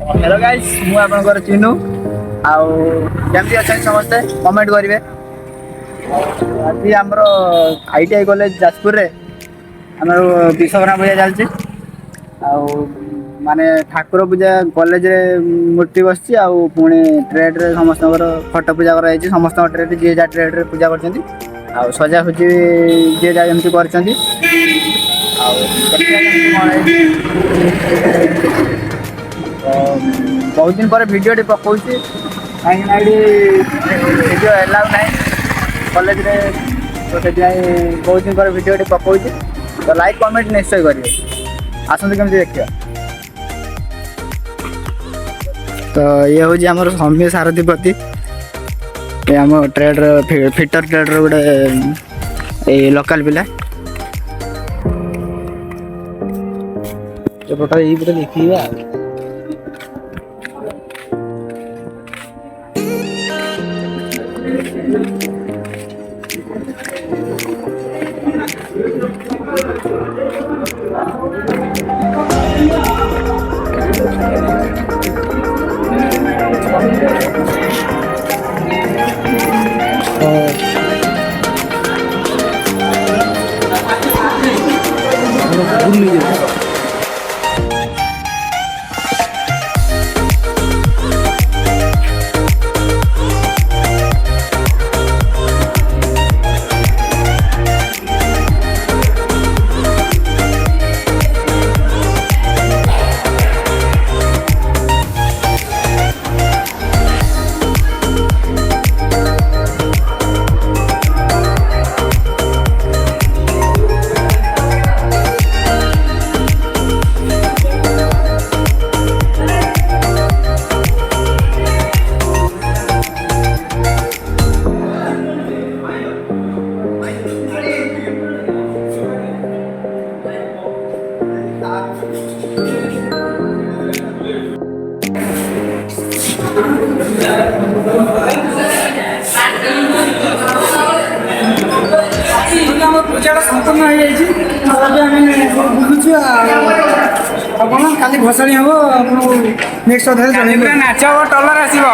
Hello guys मु आपनकर चिन्नू आउ केमती अच्छा समस्ते कमेंट करेंगे। आज आमर आईटीआई कॉलेज जाजपुर रे आम विश्वकर्मा पूजा चलती माने ठाकुर पूजा कॉलेज रे मूर्ति बसची आउ पुणी ट्रेड रे समस्त फटो पूजा कराई समस्त ट्रेड जी जा ट्रेड रे पूजा कर सजा सुजी जी जा एमती कर बहुत दिन पर वीडियो पकाऊँ कहीं वीडियो एलाउ ना कॉलेज रे तो से बहुत दिन पर वीडियो पकाऊँ तो लाइक कमेंट निश्चय करेंगे आसते केमती देखिए। तो ये हूँ आम सौम्य सारथी प्रति आम ट्रेड फिटर ट्रेड गोटे लोकल पिला टोटाल यही पूरा देखिए। पूजा संपूर्ण हो बुलुचु आप काली भसाणी हम नेक्स्ट अध्याय जनइबे नाच हम टलर आसीबो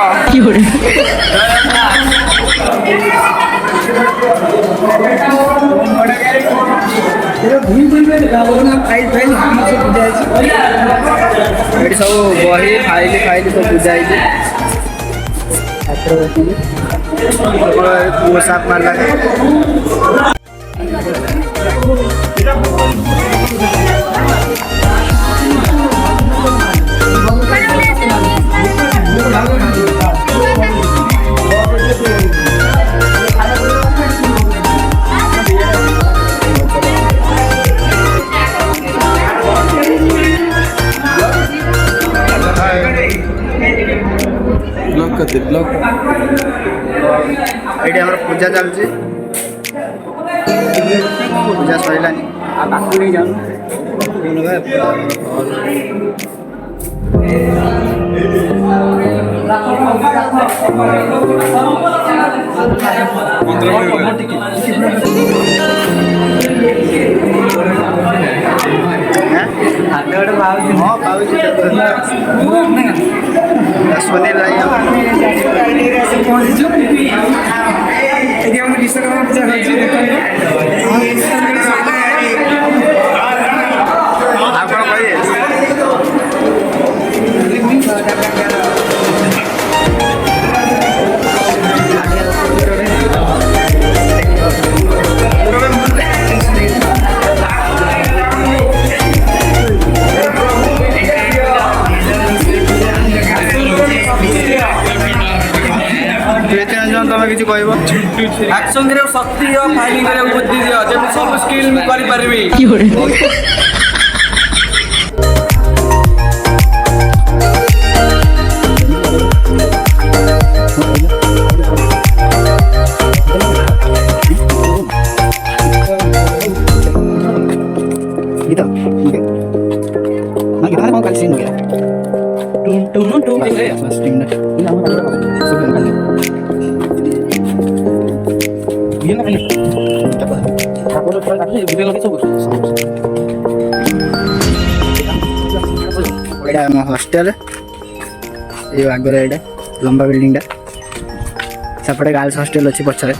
सब बही फाइल फाइल सब बुझाई पोशाक मारला ब्लॉक ये पूजा चलती पूजा सरलानी आगे नहीं जाऊँ हाँ पाऊँ सुनील विश्वकर्मा पूजा तुम्हें किसी कहब एक्शन करे शक्ति और फाइटिंग करे बुद्धि दियो जब सब स्किल में करि परबी gitu mungkin nah kita mau kasih sini ya tung ya mas tim dah ini nama apa sebelum kali dia nak ni cepat aku udah pernah kasih video lagi sebut ada hostel ये आगे एटा लंबा बिल्डिंगटा सेपटे girls hostel अच्छी पछरे